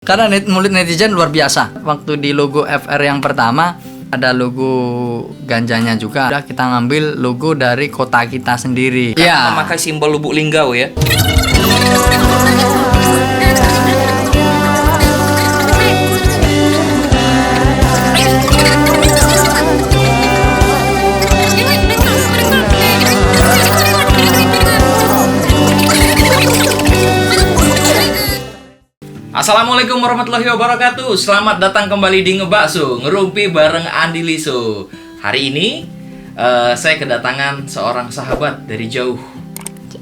Karena mulut netizen luar biasa. Waktu di logo FR yang pertama ada logo ganjanya juga. Udah kita ngambil logo dari kota kita sendiri. Karena memakai simbol Lubuk Linggau ya. Assalamualaikum warahmatullahi wabarakatuh. Selamat datang kembali di Ngebakso, ngerumpi bareng Andi Liso. Hari ini saya kedatangan seorang sahabat dari jauh.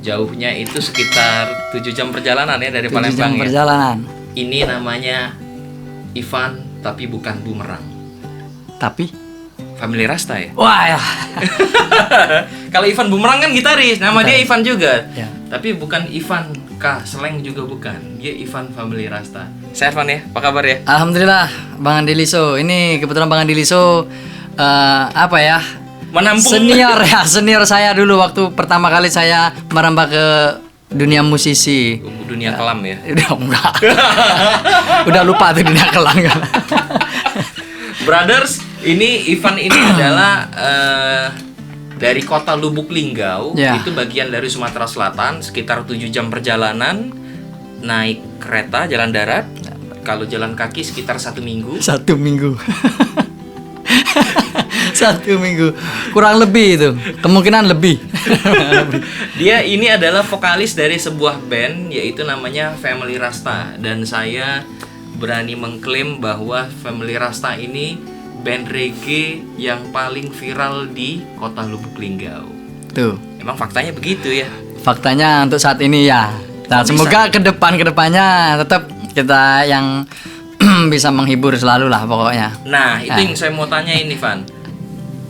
Jauhnya itu sekitar 7 jam perjalanan ya dari Palembang. 7 jam perjalanan. Ini namanya Ivan, tapi bukan Bumerang. Tapi Family Rasta ya? wah ya. Kalau Ivan Bumerang kan gitaris, nama dia Ivan juga. Ya. Tapi bukan Ivan K, Seleng juga bukan. Dia Ivan Family Rasta. Saya Ivan ya, apa kabar ya? Alhamdulillah, Bang Andi Liso. Ini kebetulan Bang Andi Liso apa ya? Menampung Senior saya dulu waktu pertama kali saya merambah ke dunia musisi. dunia kelam ya. Udah enggak. Udah lupa tuh dunia kelam. Brothers, ini Ivan ini adalah dari kota Lubuk Linggau. Ya. Itu bagian dari Sumatera Selatan, sekitar 7 jam perjalanan naik kereta jalan darat. Kalau jalan kaki sekitar 1 minggu. 1 minggu. 1 minggu. Kurang lebih itu. Kemungkinan lebih. Dia ini adalah vokalis dari sebuah band, yaitu namanya Family Rasta. Dan saya berani mengklaim bahwa Family Rasta ini band reggae yang paling viral di kota Lubuk Linggau. Tuh. Emang faktanya begitu ya? Faktanya untuk saat ini ya. Nah, semoga kedepannya tetap kita yang bisa menghibur selalu lah pokoknya. Nah, itu yang saya mau tanya ini, Van.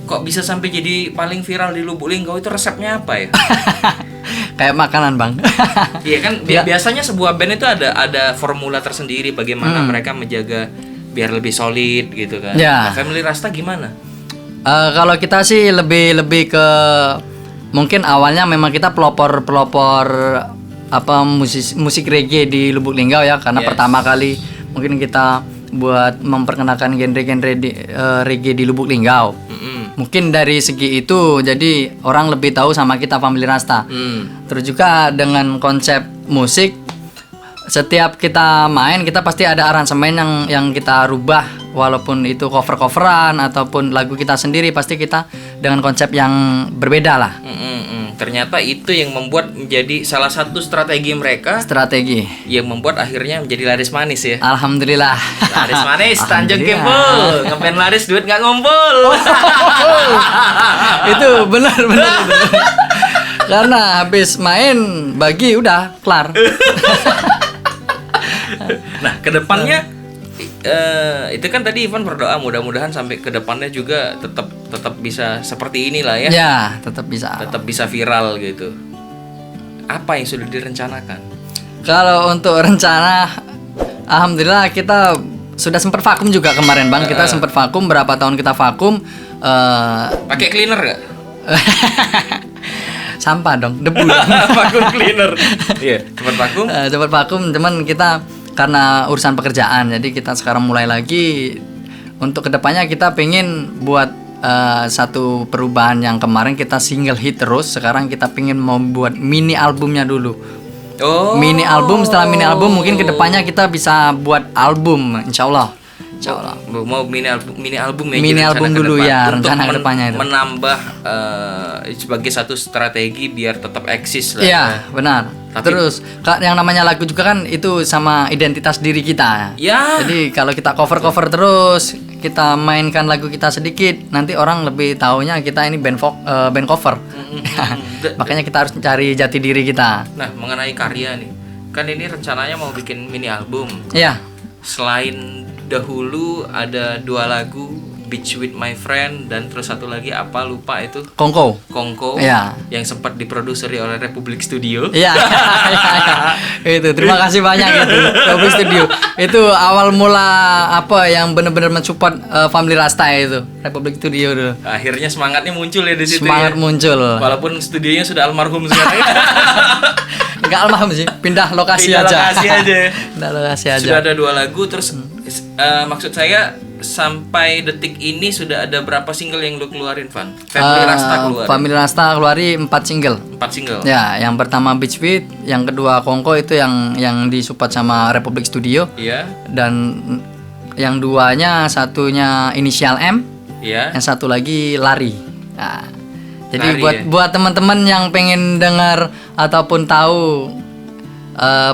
Kok bisa sampai jadi paling viral di Lubuk Linggau, itu resepnya apa ya? Kayak makanan, Bang. Iya kan, biasanya sebuah band itu ada formula tersendiri bagaimana mereka menjaga biar lebih solid gitu kan. Ya. Nah, Family Rasta gimana? Kalau kita sih lebih ke mungkin awalnya memang kita pelopor apa musik reggae di Lubuk Linggau ya, karena Yes. pertama kali mungkin kita buat memperkenalkan genre-genre reggae di Lubuk Linggau. Mungkin dari segi itu jadi orang lebih tahu sama kita Family Rasta. Terus juga dengan konsep musik, setiap kita main kita pasti ada aransemen yang kita rubah, walaupun itu cover-coveran ataupun lagu kita sendiri, pasti kita dengan konsep yang berbeda lah. Ternyata itu yang membuat menjadi salah satu strategi mereka, Strategi. yang membuat akhirnya menjadi laris manis ya. Alhamdulillah. Laris manis, Tanjung Alhamdulillah. Kimpul. Ngepen laris, duit nggak ngumpul. Itu benar itu. Karena habis main bagi udah kelar. Nah, kedepannya itu kan tadi Ivan berdoa mudah-mudahan sampai kedepannya juga tetap bisa seperti inilah ya. Ya, tetap bisa. Tetap bisa viral gitu. Apa yang sudah direncanakan? Kalau untuk rencana, alhamdulillah kita sudah sempat vakum juga kemarin, Bang. Kita sempat vakum, berapa tahun kita vakum. Pakai cleaner nggak? Sampah dong, debu. Vakum cleaner. Iya, cepat vakum. Sempat vakum, cuman kita karena urusan pekerjaan, jadi kita sekarang mulai lagi. Untuk kedepannya kita pengen buat satu perubahan yang kemarin kita single hit terus. Sekarang kita pengen membuat mini albumnya dulu. Oh. Mini album, setelah mini album mungkin kedepannya kita bisa buat album, insya Allah. Mau mini album ya. Mini rencana album ke dulu depan. ya, Untuk rencana ke depannya itu. menambah sebagai satu strategi biar tetap eksis lah. Iya, benar. Tapi- Terus yang namanya lagu juga kan itu sama identitas diri kita. Ya. Jadi kalau kita cover terus, kita mainkan lagu kita sedikit, nanti orang lebih taunya kita ini band cover. Makanya kita harus cari jati diri kita. Nah, mengenai karya nih. Kan ini rencananya mau bikin mini album. Iya. Selain dahulu ada 2 lagu, Beach with My Friend, dan terus satu lagi apa lupa itu, Kongko. Kongko, Iya. yang sempat diproduseri oleh Republik Studio. Iya. Itu terima kasih banyak itu Republik Studio. Itu awal mula apa yang benar-benar mensupport Family Rasta itu, Republik Studio dulu. Akhirnya semangatnya muncul ya di situ. Semangat ya. muncul. Walaupun studionya sudah almarhum sekarang. Enggak almarhum sih, pindah lokasi Pindah aja. lokasi aja. Pindah lokasi aja. Sudah ada 2 lagu, terus maksud saya sampai detik ini sudah ada berapa single yang lu keluarin, Van? Family Rasta keluarin. Family Rasta keluarin 4 single. 4 single. Ya, yang pertama Beach Beat, yang kedua Kongko itu yang disupport sama Republik Studio. Iya. Dan yang duanya satunya Inisial M, Iya. yang satu lagi Lari. Nah, jadi Lari, buat teman-teman yang pengen dengar ataupun tahu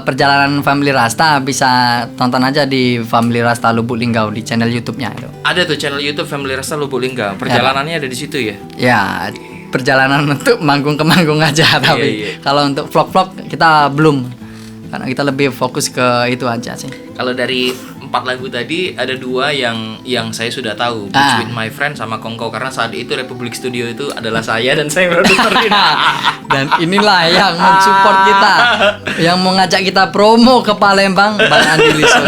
perjalanan Family Rasta, bisa tonton aja di Family Rasta Lubuk Linggau di channel YouTube-nya itu. Ada tuh channel YouTube Family Rasta Lubuk Linggau. Perjalanannya ada di situ ya. Ya, perjalanan untuk manggung ke manggung aja, tapi iya. kalau untuk vlog-vlog kita belum, karena kita lebih fokus ke itu aja sih. Kalau dari 4 lagu tadi ada 2 yang saya sudah tahu, Beach With My Friend sama Kongko, karena saat itu Republik Studio itu adalah saya dan saya produsernya. Dan inilah yang mensupport kita, yang mau ngajak kita promo ke Palembang, Bang Andi Liso.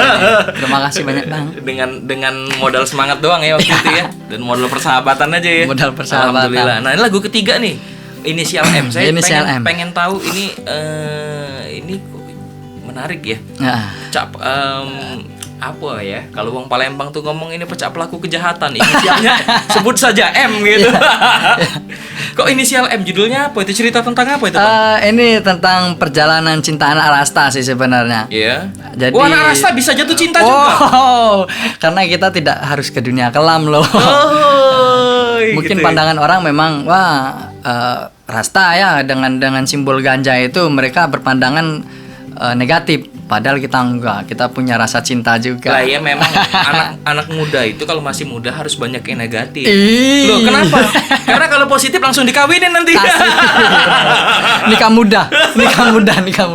Terima kasih banyak, Bang. Dengan modal semangat doang ya waktu itu ya, dan modal persahabatan aja ya. Modal persahabatan. Alhamdulillah. Nah, ini lagu ketiga nih, Inisial M. Saya Inisial M. pengen tahu ini kok menarik ya. Nah, Apa ya, kalau wong Palembang tuh ngomong ini pecah pelaku kejahatan, inisialnya sebut saja M gitu. Kok inisial M, judulnya apa itu, cerita tentang apa itu, Bang? ini tentang perjalanan cinta anak Rasta sih sebenarnya. Iya. Jadi Anak Rasta bisa jatuh cinta juga. Karena kita tidak harus ke dunia kelam loh. Mungkin gitu. pandangan orang memang Rasta ya dengan simbol ganja itu mereka berpandangan negatif, padahal kita enggak, kita punya rasa cinta juga. Lah ya, memang anak muda itu kalau masih muda harus banyak yang negatif. Ih. Loh, kenapa? Karena kalau positif langsung dikawinin nanti. Nikah muda.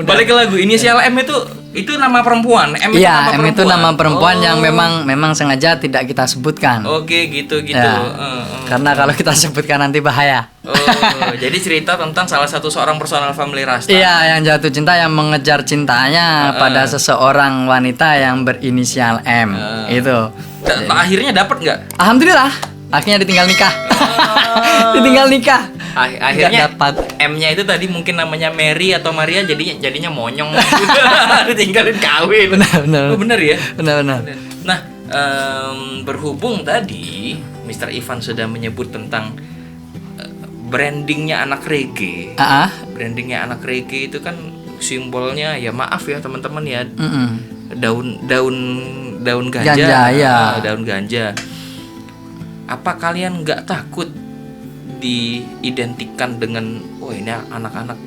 Balik ke lagu Inisial M itu nama perempuan. M itu Iya, nama M itu perempuan. nama perempuan yang memang sengaja tidak kita sebutkan. Oke, gitu. Ya, karena kalau kita sebutkan nanti bahaya. Jadi cerita tentang salah satu seorang personal Family Rasta. Iya, yang jatuh cinta, yang mengejar cintanya pada seseorang wanita yang berinisial M. Itu. Akhirnya dapat nggak? Alhamdulillah, akhirnya ditinggal nikah. Ditinggal nikah. Akhirnya Nggak dapat. M-nya itu tadi mungkin namanya Mary atau Maria, jadinya monyong. Ditinggalin kawin. Benar. Oh, bener ya? Benar. Nah, berhubung tadi Mr. Ivan sudah menyebut tentang brandingnya anak reggae. Brandingnya anak reggae itu kan simbolnya, ya maaf ya teman-teman ya, daun ganja. Ya. Daun ganja. Apa kalian nggak takut diidentikan dengan, ini anak-anak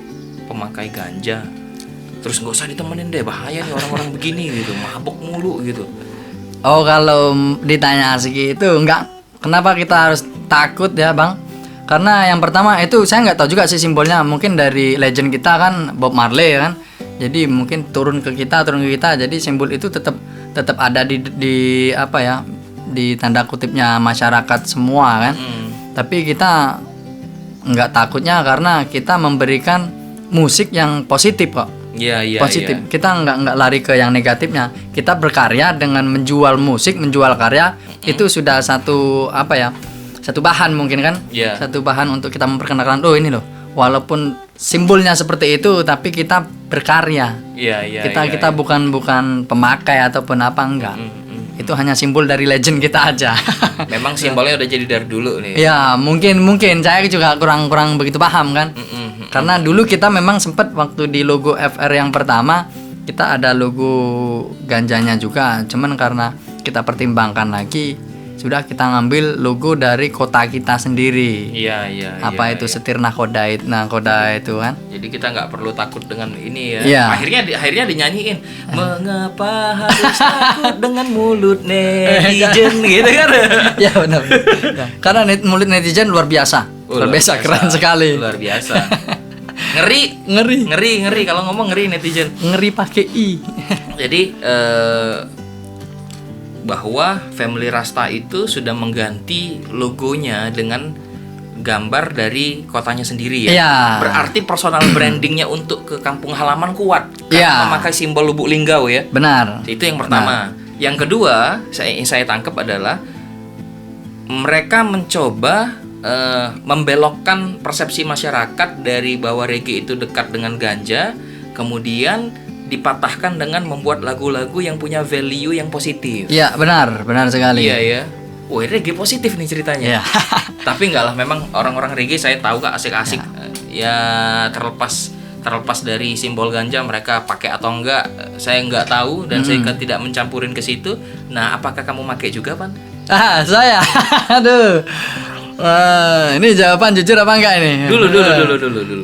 pemakai ganja, terus nggak usah ditemenin deh, bahaya nih orang-orang begini gitu, mabok mulu gitu? Oh, kalau ditanya segitu enggak. Kenapa kita harus takut ya, Bang? Karena yang pertama itu saya nggak tahu juga sih simbolnya. Mungkin dari legend kita kan Bob Marley kan. Jadi mungkin turun ke kita. Jadi simbol itu tetap ada di apa ya? Di tanda kutipnya masyarakat semua kan. Tapi kita nggak takutnya karena kita memberikan musik yang positif kok. Iya. Positif. Kita nggak lari ke yang negatifnya. Kita berkarya dengan menjual musik, menjual karya, itu sudah satu apa ya? Satu bahan mungkin kan? Iya. Satu bahan untuk kita memperkenalkan, ini loh. Walaupun simbolnya seperti itu, tapi kita berkarya. Iya. Kita bukan pemakai ataupun apa, enggak. Itu hanya simbol dari legend kita aja. Memang simbolnya udah jadi dari dulu nih. Ya, mungkin saya juga kurang begitu paham kan. Karena dulu kita memang sempat waktu di logo FR yang pertama, kita ada logo ganjanya juga. Cuman karena kita pertimbangkan lagi, sudah kita ngambil logo dari kota kita sendiri. Iya. Apa itu setir nakoda itu kan. Jadi kita nggak perlu takut dengan ini ya. Iya. Akhirnya dinyanyiin. Mengapa harus takut dengan mulut netizen gitu kan? Ya benar. Ya, karena mulut netizen luar biasa. Luar biasa, keren sekali. Luar biasa. Ngeri kalau ngomong ngeri netizen. Ngeri pakai i. Jadi bahwa Family Rasta itu sudah mengganti logonya dengan gambar dari kotanya sendiri ya. Iya. Berarti personal brandingnya untuk ke kampung halaman kuat karena Iya. memakai simbol Lubuk Linggau ya. Benar. Itu yang pertama. Yang kedua, saya tangkap adalah mereka mencoba membelokkan persepsi masyarakat dari bahwa reggae itu dekat dengan ganja kemudian dipatahkan dengan membuat lagu-lagu yang punya value yang positif. Iya, benar sekali. Iya ya. Wah, reggae positif nih ceritanya. Iya. Tapi enggak lah, memang orang-orang reggae saya tahu Kak asik-asik. Ya terlepas dari simbol ganja mereka pakai atau enggak, saya enggak tahu dan saya tidak mencampurin ke situ. Nah, apakah kamu pakai juga, Pan? Saya. Aduh. Ini jawaban jujur apa enggak ini? Dulu.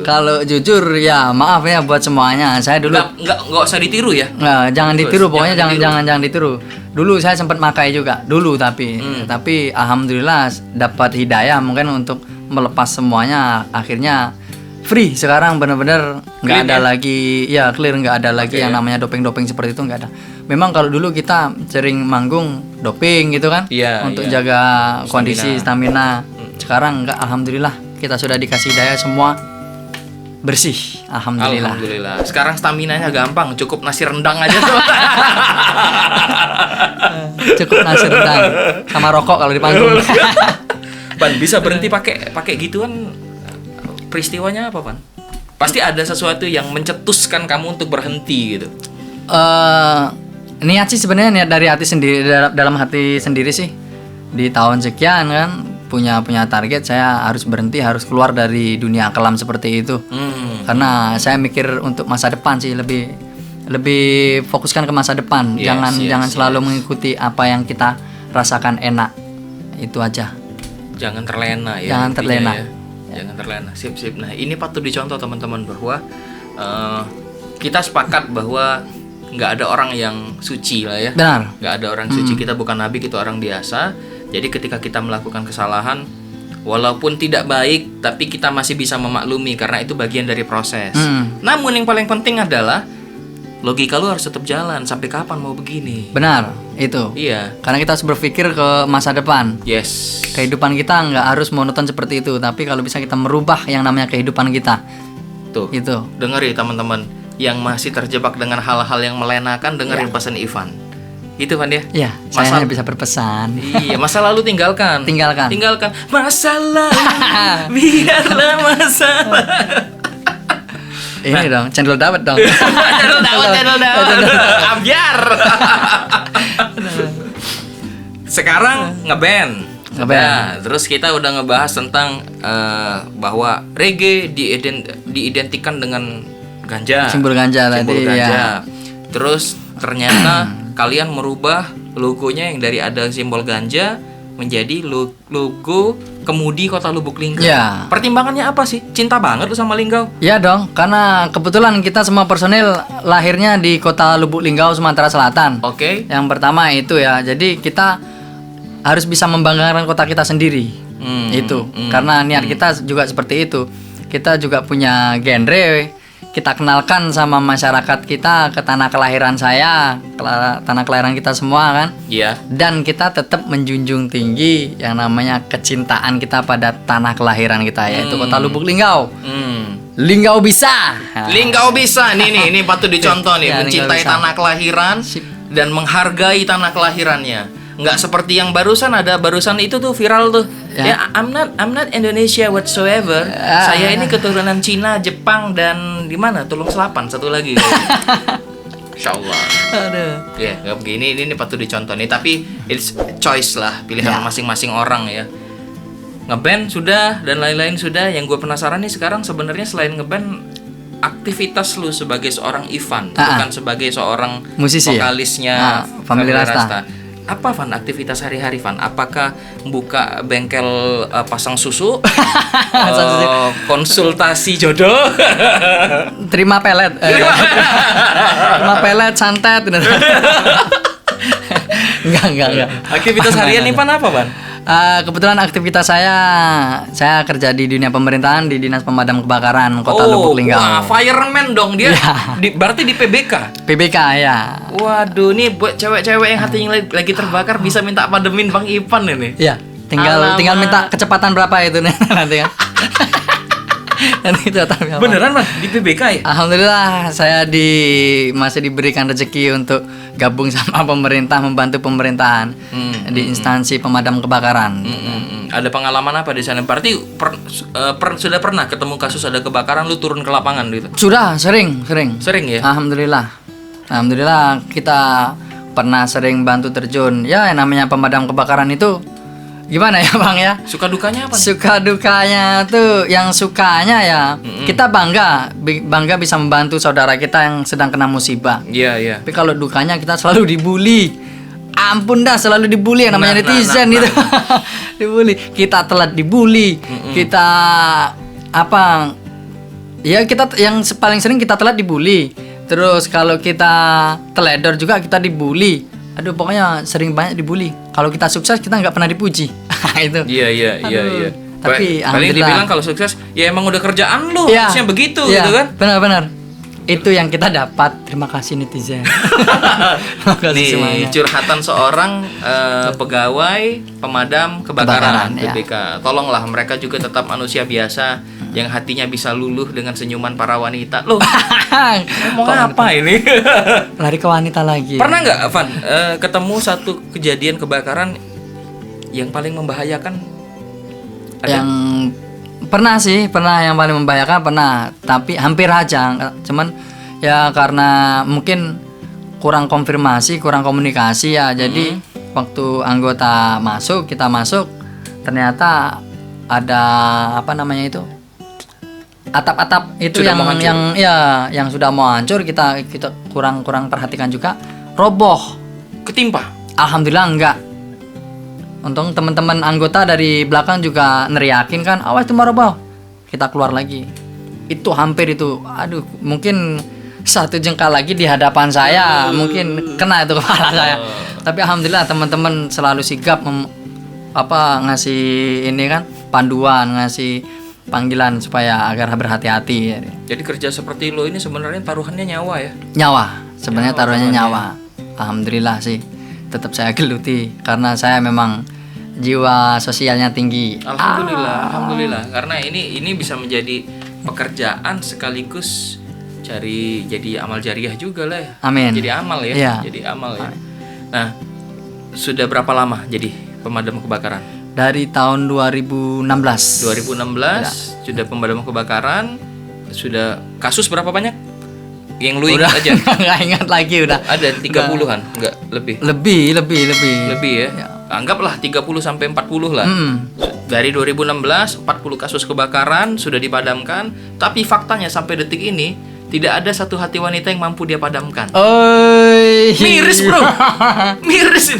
Kalau jujur ya maaf ya buat semuanya. Saya dulu Enggak usah ditiru ya. Nah, jangan ditiru, pokoknya jangan jangan ditiru. Dulu saya sempat makai juga, tapi alhamdulillah dapat hidayah mungkin untuk melepas semuanya, akhirnya free sekarang, benar-benar nggak ada lagi, ya clear, nggak ada lagi yang namanya doping seperti itu, nggak ada. Memang kalau dulu kita sering manggung doping gitu kan, untuk jaga kondisi stamina. Sekarang nggak, alhamdulillah kita sudah dikasih hidayah semua bersih, alhamdulillah. Sekarang staminanya gampang, cukup nasi rendang aja. Cukup nasi rendang sama rokok kalau di panggung. Pan, bisa berhenti pakai gituan, peristiwanya apa, Pan? Pasti ada sesuatu yang mencetuskan kamu untuk berhenti gitu. Niat sih sebenarnya, niat dari hati sendiri, dalam hati sendiri sih. Di tahun sekian kan punya target, saya harus berhenti, harus keluar dari dunia kelam seperti itu. Karena saya mikir untuk masa depan sih, lebih fokuskan ke masa depan. Jangan selalu mengikuti apa yang kita rasakan enak. Itu aja. Jangan terlena ya. Jangan terlena. Ya. Jangan terlena. Sip. Nah, ini patut dicontoh teman-teman, bahwa kita sepakat bahwa nggak ada orang yang suci lah ya. Benar. Nggak ada orang suci. Kita bukan nabi, kita orang biasa. Jadi ketika kita melakukan kesalahan, walaupun tidak baik, tapi kita masih bisa memaklumi karena itu bagian dari proses. Namun yang paling penting adalah logika lu harus tetap jalan. Sampai kapan mau begini? Benar, itu. Iya. Karena kita harus berpikir ke masa depan. Yes. Kehidupan kita nggak harus monoton seperti itu, tapi kalau bisa kita merubah yang namanya kehidupan kita. Tuh. Itu. Dengeri teman-teman yang masih terjebak dengan hal-hal yang melenakan, dengerin pesan Ivan. Itu kan ya? Iya, saya hanya bisa berpesan. Iya, masa lalu tinggalkan. Masa lalu, biarlah masa lalu. Ini dong, cendol dawet dong. Cendol dawet. Ambiar. Sekarang ngeband. Nah, terus kita udah ngebahas tentang bahwa reggae diidentikan dengan ganja. Simbol ganja tadi. Ya. Terus ternyata kalian merubah logonya yang dari ada simbol ganja menjadi logo Kemudi Kota Lubuk Linggau. Ya. Pertimbangannya apa sih? Cinta banget lu sama Linggau? Ya dong, karena kebetulan kita semua personil lahirnya di Kota Lubuk Linggau, Sumatera Selatan. Oke. Yang pertama itu ya, jadi kita harus bisa membanggakan kota kita sendiri. Karena niat kita juga seperti itu. Kita juga punya genre, kita kenalkan sama masyarakat kita ke tanah kelahiran saya, tanah kelahiran kita semua kan. Iya. Dan kita tetap menjunjung tinggi yang namanya kecintaan kita pada tanah kelahiran kita, yaitu Kota Lubuk Linggau. Linggau bisa. Linggau bisa. Ini patut dicontoh nih, mencintai tanah kelahiran dan menghargai tanah kelahirannya. Nggak seperti yang barusan itu tuh viral tuh. Ya, I'm not Indonesia whatsoever. Saya ini keturunan Cina, Jepang, dan di mana? Tulung Selapan satu lagi. Insyaallah. Aduh. Ya, nggak begini. Ini patut dicontoh nih. Tapi it's choice lah, pilihan masing-masing orang ya. Ngeband sudah dan lain-lain sudah. Yang gue penasaran nih sekarang sebenarnya selain ngeband, aktivitas lu sebagai seorang Ivan, bukan sebagai seorang musisi, vokalisnya Family Rasta. Apa Van aktivitas hari-hari Van? Apakah buka bengkel pasang susu? Konsultasi jodoh? Terima pelet. Terima pelet santet. Enggak. Aktivitas harian nih Van apa Van? Kebetulan aktivitas saya kerja di dunia pemerintahan di Dinas Pemadam Kebakaran Kota Lubuk Linggau. Wah, fireman dong dia. Berarti di PBK. PBK ya. Waduh, nih buat cewek-cewek yang hatinya lagi terbakar bisa minta pademin Bang Ivan ini. Iya, tinggal minta kecepatan berapa itu nih nanti kan. Dan itu tapi apa? Beneran Bang di PBK ya? Alhamdulillah saya masih diberikan rezeki untuk gabung sama pemerintah, membantu pemerintahan di instansi pemadam kebakaran. Ada pengalaman apa di sana? Berarti sudah pernah ketemu kasus ada kebakaran lu turun ke lapangan gitu? Sudah sering. Sering ya? Alhamdulillah kita pernah sering bantu terjun. Ya namanya pemadam kebakaran itu gimana ya Bang ya? Suka dukanya apa? Suka dukanya tuh yang sukanya ya kita bangga bisa membantu saudara kita yang sedang kena musibah. Iya. Tapi kalau dukanya kita selalu dibully. Ampun dah, selalu dibully yang namanya netizen gitu. Dibully. Kita telat dibully. Kita apa? Ya kita yang paling sering kita telat dibully. Terus kalau kita teledor juga kita dibully. Aduh pokoknya sering banyak dibully. Kalau kita sukses kita nggak pernah dipuji. Itu. Iya. Tapi paling dibilang kalau sukses ya emang udah kerjaan lu, harusnya begitu gitu kan? Benar. Itu yang kita dapat. Terima kasih netizen. Terima kasih Nih semuanya. curhatan seorang pegawai pemadam kebakaran PBK. Tolonglah mereka juga tetap manusia biasa yang hatinya bisa luluh dengan senyuman para wanita. Loh, ngomong apa ini? Lari ke wanita lagi. Pernah nggak, Van, ketemu satu kejadian kebakaran yang paling membahayakan? Ada? Yang pernah yang paling membahayakan pernah, tapi hampir aja. Cuman ya karena mungkin kurang konfirmasi, kurang komunikasi ya. Jadi waktu anggota kita masuk ternyata ada apa namanya itu? Atap-atap itu yang sudah mau hancur, kita kurang perhatikan juga, roboh. Ketimpa? Alhamdulillah enggak. Untung teman-teman anggota dari belakang juga neriakin kan, awas itu mau roboh. Kita keluar lagi. Itu hampir itu. Aduh, mungkin satu jengkal lagi di hadapan saya, mungkin kena itu kepala saya. Tapi alhamdulillah teman-teman selalu sigap ngasih ini kan panduan, ngasih panggilan supaya agar berhati-hati. Jadi kerja seperti lo ini sebenarnya taruhannya nyawa ya? Nyawa, sebenarnya taruhannya nyawa. Alhamdulillah sih, tetap saya geluti karena saya memang jiwa sosialnya tinggi. Alhamdulillah. Karena ini bisa menjadi pekerjaan sekaligus jadi amal jariah juga lah ya. Amin. Jadi amal ya. Iya. Jadi amal ya. Nah, sudah berapa lama jadi pemadam kebakaran? Dari tahun 2016. 2016 sudah pemadam kebakaran. Sudah kasus berapa banyak? Yang lu ingat aja. Nggak ingat lagi udah. Ada 30-an, enggak lebih. Lebih Ya. Anggaplah 30 sampai 40 lah. Dari 2016 40 kasus kebakaran sudah dipadamkan, tapi faktanya sampai detik ini tidak ada satu hati wanita yang mampu dia padamkan. Miris, Bro. Miris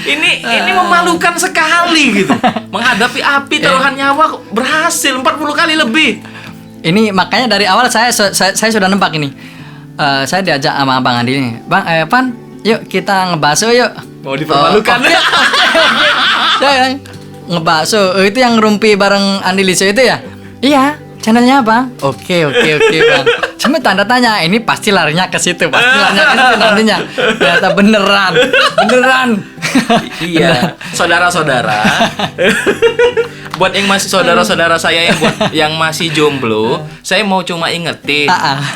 ini. Ini memalukan sekali gitu. Menghadapi api taruhan nyawa berhasil 40 kali lebih. Ini makanya dari awal saya sudah nempak ini. Saya diajak sama Bang Andi nih. Bang, Pan, yuk kita ngebahso yuk. Mau dipermalukan. Saya ngebahso. Itu yang rumpi bareng Andi Liso itu ya? Iya. Channelnya apa? Oke Bang. Cuma tanda tanya, ini pasti larinya ke situ, nantinya. Ternyata beneran. Iya, saudara-saudara. Buat yang masih saudara-saudara saya yang masih jomblo, saya mau cuma ingetin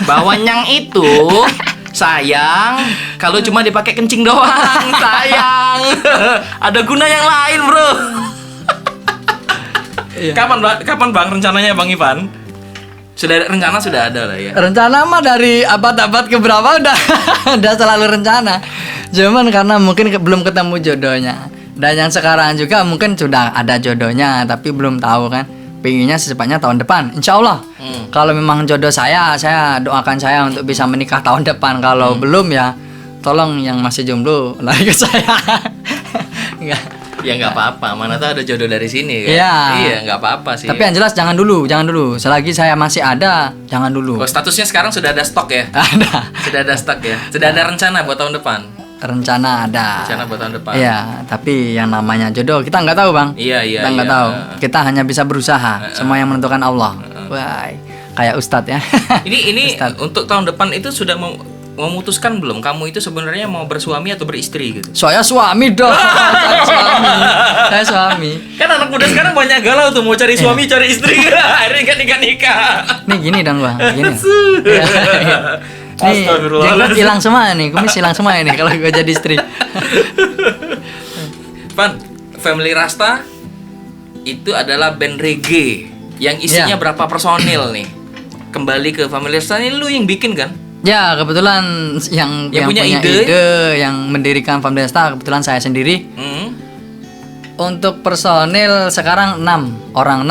bahwa nyang itu sayang kalau cuma dipakai kencing doang, sayang. Ada guna yang lain, Bro. Iya. Kapan Bang rencananya Bang Ivan? Rencana sudah ada lah ya. Rencana mah dari abad-abad keberapa udah selalu rencana. Cuman karena mungkin belum ketemu jodohnya. Dan yang sekarang juga mungkin sudah ada jodohnya tapi belum tahu kan. Pengennya secepatnya tahun depan, insya Allah. Kalau memang jodoh saya doakan saya untuk bisa menikah tahun depan. Kalau belum ya tolong yang masih jomblo lari ke saya. Enggak. Ya nggak apa-apa, mana tuh ada jodoh dari sini kan? Iya nggak apa-apa sih. Tapi yang jelas jangan dulu. Selagi saya masih ada, jangan dulu. Statusnya sekarang sudah ada stok ya? Ada. Sudah ada stok ya? Sudah ada rencana buat tahun depan? Rencana ada. Rencana buat tahun depan? Iya, tapi yang namanya jodoh kita nggak tahu Bang. Iya. Kita nggak tahu. Kita hanya bisa berusaha. Semua yang menentukan Allah. Wah, kayak Ustadz ya. Ini Ustadz. Untuk tahun depan itu sudah memutuskan belum kamu itu sebenarnya mau bersuami atau beristri gitu? Saya suami dong. Saya suami. Kan anak muda sekarang banyak galau tuh mau cari suami, cari istri. Akhirnya kan nikah. Nih gini dong Bang, gini. Nih, jenggot hilang semua nih, kumis hilang semua ini kalau gue jadi istri. Pan, Family Rasta itu adalah band reggae yang isinya berapa personil nih? Kembali ke Family Rasta ini lu yang bikin kan? Ya, kebetulan yang punya ide, yang mendirikan Family Rasta kebetulan saya sendiri. Untuk personil sekarang 6 orang,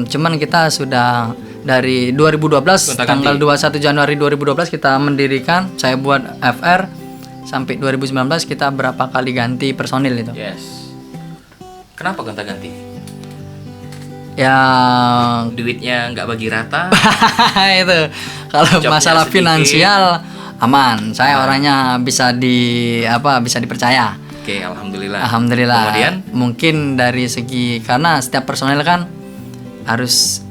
cuman kita sudah dari 2012 tanggal 21 Januari 2012 kita mendirikan, saya buat FR sampai 2019 kita berapa kali ganti personil itu. Yes. Kenapa gonta-ganti? Ya duitnya nggak bagi rata. itu kalau Jobnya masalah sedikit. finansial aman, saya orangnya bisa dipercaya. Oke, alhamdulillah. Kemudian mungkin dari segi karena setiap personil kan harus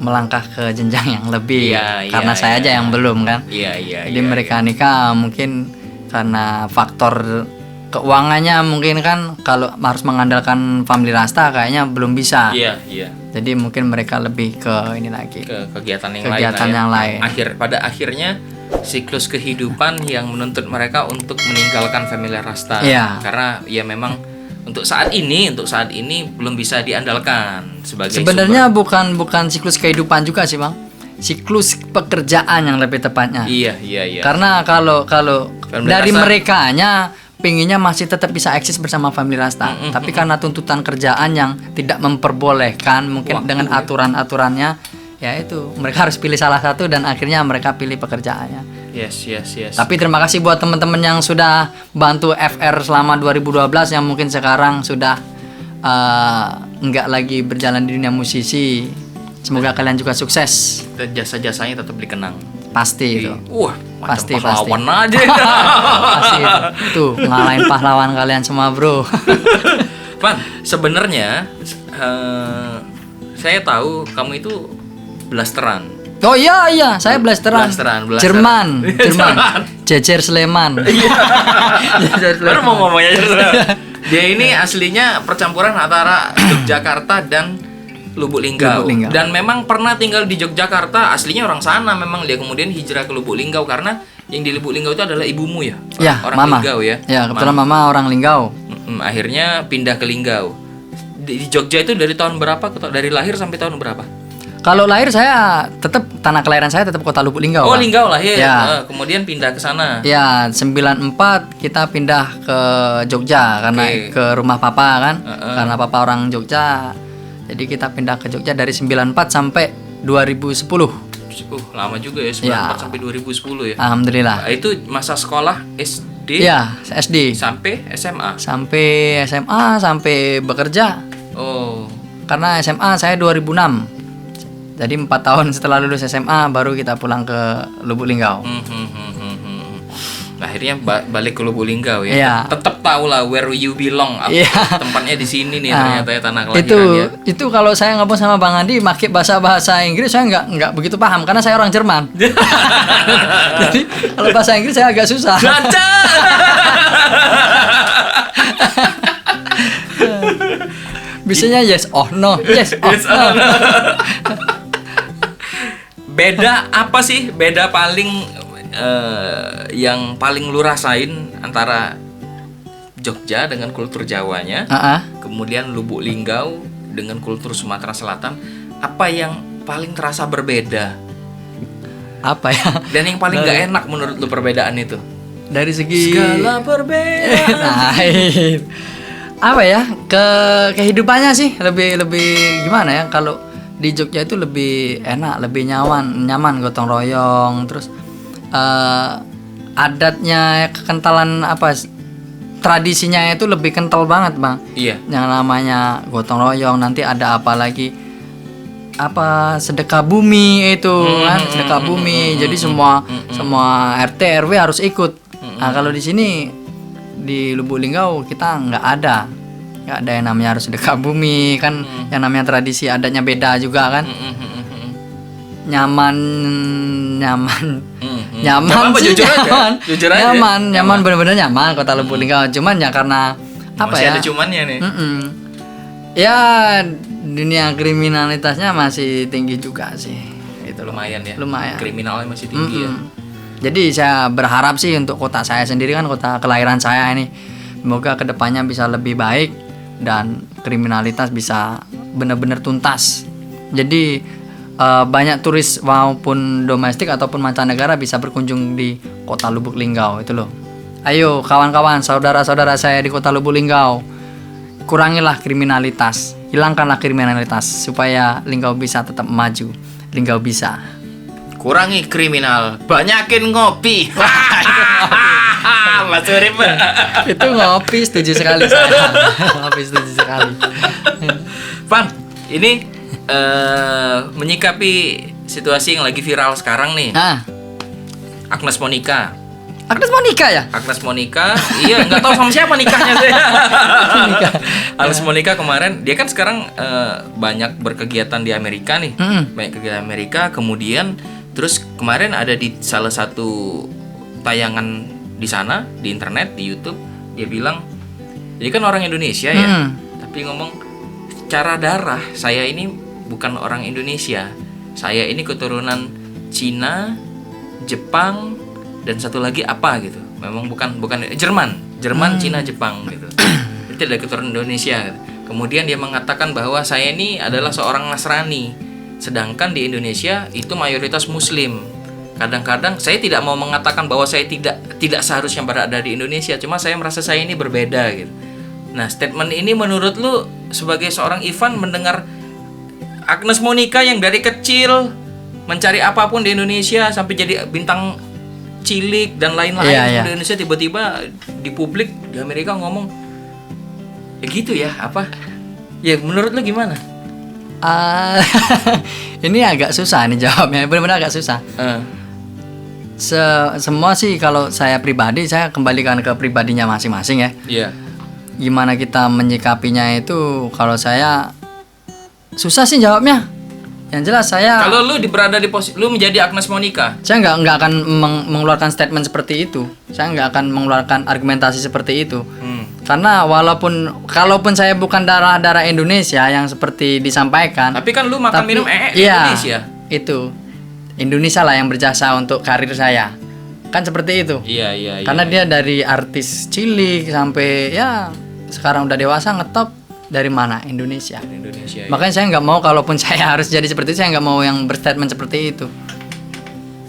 melangkah ke jenjang yang lebih, karena saya aja yang belum kan. Jadi mereka nikah mungkin karena faktor keuangannya mungkin kan, kalau harus mengandalkan Family Rasta kayaknya belum bisa. Jadi mungkin mereka lebih ke ini lagi, ke kegiatan yang lain. Pada akhirnya siklus kehidupan yang menuntut mereka untuk meninggalkan Family Rasta. Karena ya memang untuk saat ini belum bisa diandalkan sebagai sebenarnya bukan siklus kehidupan juga sih Bang, siklus pekerjaan yang lebih tepatnya. Iya. Karena kalau dari Rasta, merekanya pinginnya masih tetap bisa eksis bersama Family Rasta, tapi karena tuntutan kerjaan yang tidak memperbolehkan mungkin dengan aturan-aturannya, ya itu mereka harus pilih salah satu dan akhirnya mereka pilih pekerjaannya. Yes. Tapi terima kasih buat teman-teman yang sudah bantu FR selama 2012 yang mungkin sekarang sudah enggak lagi berjalan di dunia musisi. Semoga kalian juga sukses. Dan jasa-jasanya tetap dikenang. Pasti itu. Wah, pasti pahlawan aja. Pasti itu. Tuh, ngalahin pahlawan kalian semua, Bro. Pan, sebenarnya saya tahu kamu itu blasteran. Oh iya, saya blasteran. Jerman. Jejer Sleman. Baru mau ngomongnya Jejer Sleman. Dia ini aslinya percampuran antara Yogyakarta dan Lubuk Linggau. Dan memang pernah tinggal di Yogyakarta, aslinya orang sana memang. Dia kemudian hijrah ke Lubuk Linggau karena yang di Lubuk Linggau itu adalah ibumu ya? Orang Mama. Linggau ya? Ya, kebetulan Mama orang Linggau. Akhirnya pindah ke Linggau. Di Jogja itu dari tahun berapa? Dari lahir sampai tahun berapa? Kalau lahir saya tetap, tanah kelahiran saya tetap kota Lubuk Linggau. Oh, Linggau lahir. Ya. Kemudian pindah ke sana. Ya, 94 kita pindah ke Jogja karena ke rumah papa kan. Karena papa orang Jogja. Jadi kita pindah ke Jogja dari 94 sampai 2010. Lama juga ya, 94 sampai 2010 ya. Alhamdulillah. Itu masa sekolah SD? Ya, SD. Sampai SMA? Sampai SMA, sampai bekerja. Oh. Karena SMA saya 2006. Jadi 4 tahun setelah lulus SMA baru kita pulang ke Lubuk Linggau. Akhirnya balik ke Lubuk Linggau ya. Yeah. Tetap tahu lah where you belong. Tempatnya di sini nih ternyata ya, tanah kelahiran ya. Itu kalau saya ngobrol sama Bang Andi pakai bahasa Inggris saya nggak begitu paham karena saya orang Jerman. Jadi kalau bahasa Inggris saya agak susah. Biasanya yes oh no. Beda apa sih? Beda paling yang paling lu rasain antara Jogja dengan kultur Jawanya, kemudian Lubuk Linggau dengan kultur Sumatera Selatan, apa yang paling terasa berbeda? Apa ya? Dan yang paling gak enak menurut lu perbedaan itu? Dari segi segala perbedaan. Apa ya? Kehidupannya sih lebih gimana ya? Kalau di Jogja itu lebih enak, lebih nyaman gotong royong, terus adatnya, kekentalan tradisinya itu lebih kental banget Bang. Iya. Yang namanya gotong royong, nanti ada apa lagi? Sedekah bumi itu kan, sedekah bumi. Jadi semua RT RW harus ikut. Nah, kalau di sini di Lubuk Linggau kita nggak ada yang namanya harus sedekah bumi kan. Yang namanya tradisi adatnya beda juga kan. nyaman Nggak apa-apa, sih, jujur aja. nyaman. Jujur aja. Nyaman bener-bener nyaman Kota Lubuk Linggau. Cuman ya karena apa Masih ya? ada cumannya nih. Ya dunia kriminalitasnya masih tinggi juga sih. Itu Lumayan ya. Lumayan. Kriminalnya masih tinggi ya. Jadi saya berharap sih untuk kota saya sendiri, kan kota kelahiran saya ini, semoga kedepannya bisa lebih baik dan kriminalitas bisa benar-benar tuntas. Jadi banyak turis maupun domestik ataupun mancanegara bisa berkunjung di kota Lubuk Linggau itu loh. Ayo kawan-kawan, saudara-saudara saya di kota Lubuk Linggau, kurangilah kriminalitas, hilangkanlah kriminalitas supaya Linggau bisa tetap maju. Linggau bisa. Kurangi kriminal, banyakin ngopi. Mas Urip. Itu ngopi, setuju sekali saya. Ngopi setuju sekali. Van, ini menyikapi situasi yang lagi viral sekarang nih. Agnes Monica. Agnes Monica ya? Agnes Monica, iya nggak tahu sama siapa nikahnya sih. Agnes Monica kemarin, dia kan sekarang banyak berkegiatan di Amerika nih, banyak kegiatan Amerika. Kemudian terus kemarin ada di salah satu tayangan di sana di internet di YouTube, dia bilang, dia kan orang Indonesia ya, tapi ngomong secara darah saya ini bukan orang Indonesia, saya ini keturunan Cina, Jepang, dan satu lagi apa gitu. Memang bukan Jerman, Cina, Jepang gitu. Itu tidak keturunan Indonesia gitu. Kemudian dia mengatakan bahwa saya ini adalah seorang Nasrani, sedangkan di Indonesia itu mayoritas Muslim. Kadang-kadang saya tidak mau mengatakan bahwa saya tidak seharusnya berada di Indonesia, cuma saya merasa saya ini berbeda gitu. Nah, statement ini menurut lu sebagai seorang Ivan mendengar Agnes Monica yang dari kecil mencari apapun di Indonesia sampai jadi bintang cilik dan lain-lain di Indonesia, tiba-tiba di publik di Amerika ngomong ya gitu ya, apa ya, menurut lu gimana? Ini agak susah nih jawabnya, benar-benar agak susah. Semua sih kalau saya pribadi, saya kembalikan ke pribadinya masing-masing ya. Iya. Gimana kita menyikapinya itu, kalau saya susah sih jawabnya. Yang jelas saya, kalau lu berada di posisi lu menjadi Agnes Monica, saya nggak akan mengeluarkan statement seperti itu. Saya nggak akan mengeluarkan argumentasi seperti itu. Karena kalaupun saya bukan darah Indonesia yang seperti disampaikan, tapi kan lu makan minum Indonesia. Itu Indonesia lah yang berjasa untuk karir saya. Kan seperti itu. Iya. Karena dia dari artis cilik sampai ya sekarang udah dewasa ngetop dari mana? Indonesia. Ya. Makanya saya nggak mau, kalaupun saya harus jadi seperti itu, saya nggak mau yang berstatement seperti itu.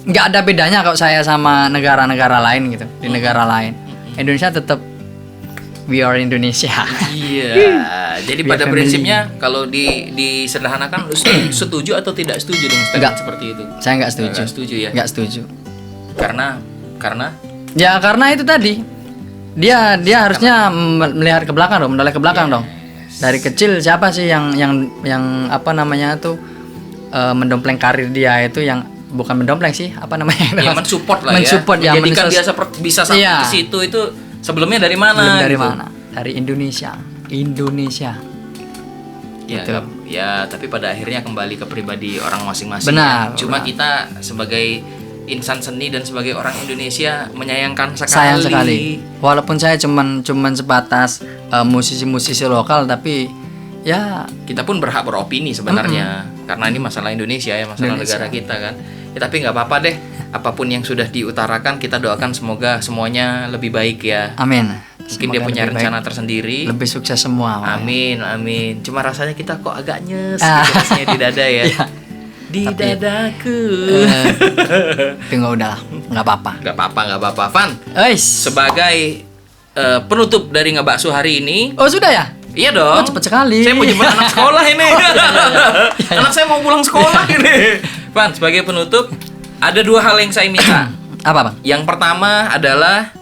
Nggak ada bedanya kalau saya sama negara-negara lain gitu. Di negara lain, Indonesia tetap we are Indonesia. Iya. Jadi pada prinsipnya kalau disederhanakan, lu setuju atau tidak setuju dengan statement seperti itu? Saya nggak setuju. Nggak setuju ya? Nggak setuju. Karena? Ya karena itu tadi. Dia harusnya melihat ke belakang dong, menoleh ke belakang dong. Dari kecil siapa sih yang apa namanya tuh mendompleng karir dia itu, yang bukan mendompleng sih, apa namanya? Ya mensupport lah ya. Menjadikan dia bisa sampai ke situ itu sebelumnya dari mana? Dari mana? Dari Indonesia. Ya, gitu. Ya, tapi pada akhirnya kembali ke pribadi orang masing-masing. Benar. Cuma kita sebagai insan seni dan sebagai orang Indonesia menyayangkan sekali. Sayang sekali. Walaupun saya cuman sebatas musisi-musisi lokal, tapi ya kita pun berhak beropini sebenarnya, karena ini masalah Indonesia ya, masalah negara kita kan. Ya, tapi nggak apa-apa deh. Apapun yang sudah diutarakan, kita doakan semoga semuanya lebih baik ya. Amin. Mungkin dia punya rencana tersendiri. Lebih sukses semua. Amin. Cuma rasanya kita kok agak nyes gitu, rasanya di dada ya. Di dadaku. Tapi nggak apa-apa. Van, sebagai penutup dari Ngebakso hari ini. Oh sudah ya? Iya dong. Oh cepet sekali. Saya mau jemput anak sekolah ini. Anak saya mau pulang sekolah ini. Van, sebagai penutup, ada dua hal yang saya minta. Apa bang? Yang pertama adalah,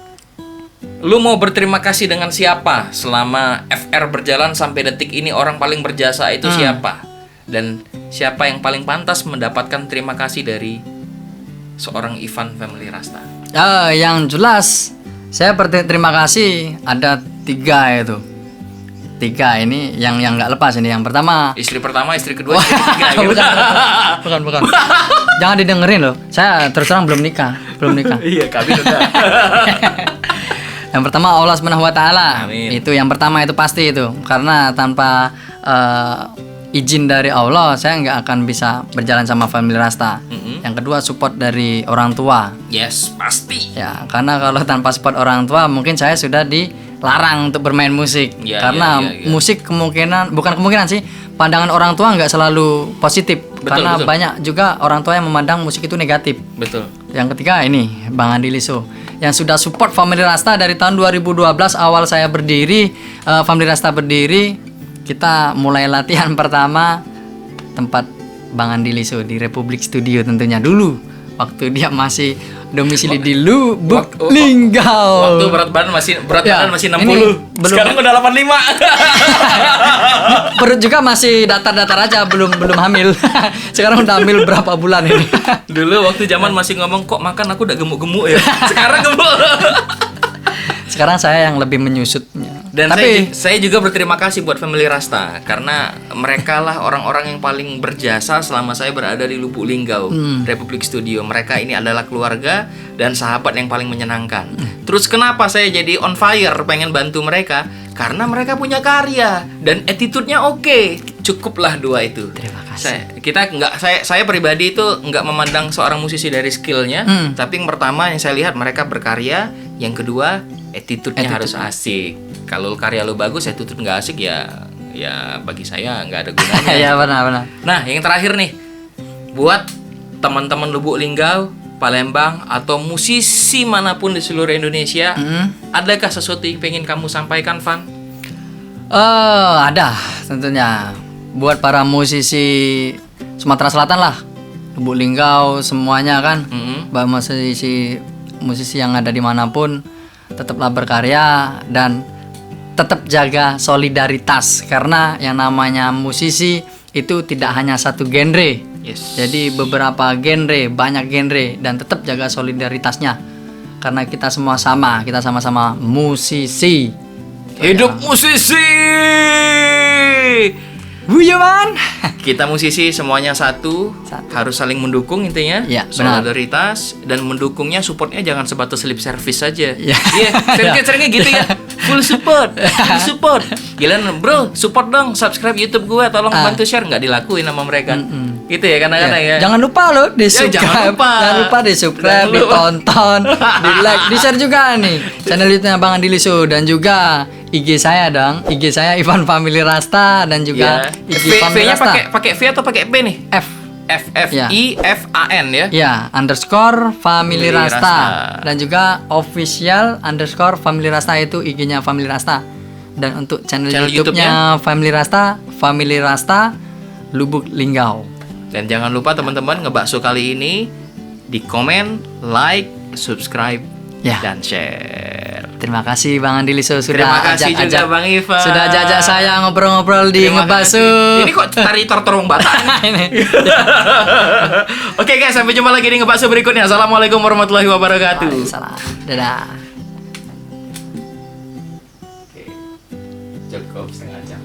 lu mau berterima kasih dengan siapa selama FR berjalan sampai detik ini? Orang paling berjasa itu siapa? Dan siapa yang paling pantas mendapatkan terima kasih dari seorang Ivan Family Rasta? Yang jelas saya berterima kasih ada 3 itu. 3 ini yang nggak lepas ini. Yang pertama Istri pertama, istri kedua, istri ketiga gitu. bukan. Jangan didengerin loh. Saya terus terang belum nikah. Iya, kami udah. Yang pertama Allah Subhanahu wa taala. Amin. Itu yang pertama itu pasti itu. Karena tanpa izin dari Allah saya nggak akan bisa berjalan sama family Rasta. Yang kedua support dari orang tua. Yes, pasti. Ya, karena kalau tanpa support orang tua mungkin saya sudah dilarang untuk bermain musik. Ya, Karena ya. musik bukan kemungkinan sih, pandangan orang tua nggak selalu positif. Karena betul. banyak juga orang tua yang memandang musik itu negatif. Betul. Yang ketiga ini Bang Andi Liso yang sudah support Family Rasta dari tahun 2012 awal saya berdiri, Family Rasta berdiri, kita mulai latihan pertama tempat Bang Andi Liso di Republik Studio tentunya dulu waktu dia masih domisili di Lubuk Linggau. Waktu berat badan masih Ya, 60. ini belum- Sekarang udah 85. Perut juga masih datar-datar aja, belum hamil. Sekarang udah hamil berapa bulan ini. Dulu waktu zaman masih ngomong kok makan aku udah gemuk-gemuk ya. Sekarang gemuk. Sekarang saya yang lebih menyusutnya. Dan Tapi saya juga berterima kasih buat Family Rasta karena mereka lah orang-orang yang paling berjasa selama saya berada di Lubuk Linggau, Republik Studio. Mereka ini adalah keluarga dan sahabat yang paling menyenangkan. Terus kenapa saya jadi on fire pengen bantu mereka? Karena mereka punya karya dan attitude-nya oke. Cukuplah 2 itu. Terima kasih. Saya pribadi itu nggak memandang seorang musisi dari skillnya, tapi yang pertama yang saya lihat mereka berkarya, yang kedua attitude-nya harus asik. Kalau karya lo bagus, attitude nggak asik ya bagi saya nggak ada gunanya. ya benar. Nah, yang terakhir nih, buat teman-teman Lubuk Linggau, Palembang, atau musisi manapun di seluruh Indonesia, adakah sesuatu yang pengen kamu sampaikan, Van? Ada tentunya buat para musisi Sumatera Selatan lah, Lubuk Linggau semuanya kan, bahwa musisi yang ada dimanapun tetaplah berkarya dan tetap jaga solidaritas karena yang namanya musisi itu tidak hanya satu genre. Yes. Jadi beberapa genre, banyak genre dan tetap jaga solidaritasnya karena kita semua sama, kita sama-sama musisi. Hidup musisi. Buyaman. Kita musisi semuanya satu, harus saling mendukung intinya. Ya, benar. Solidaritas dan mendukungnya, supportnya jangan sebatas lip service saja. Ya. Iya, seringnya gitu ya. Full support. Gila bro, support dong, subscribe YouTube gue, tolong bantu share, nggak dilakuin sama mereka. Gitu ya kadang-kadang ya. Jangan lupa loh di subscribe. jangan lupa di subscribe, ditonton, di like, di share juga nih channel YouTube-nya Bang Andi Liso dan juga IG saya dong. IG saya Ivan Family Rasta dan juga IG Family V-nya Rasta. pakai V atau pakai P nih? F. FFIFAN ya. Ya, underscore Family Family Rasta. Rasta. Dan juga official underscore Family Rasta itu IG-nya Family Rasta. Dan untuk channel YouTube-nya Family Rasta Lubuk Linggau. Dan jangan lupa teman-teman ngebakso kali ini di komen, like, subscribe, Ya. dan share. Terima kasih Bang Andi Liso Terima sudah kasih juga ajak-ajak Bang Ivan. Sudah ajak saya ngobrol-ngobrol di Terima Ngebasu. kasih. Ini kok tari torong batang. Ini. Oke guys, sampai jumpa lagi di Ngebakso berikutnya. Assalamualaikum warahmatullahi wabarakatuh. Waalaikumsalam. Dadah. Cukup setengah jam.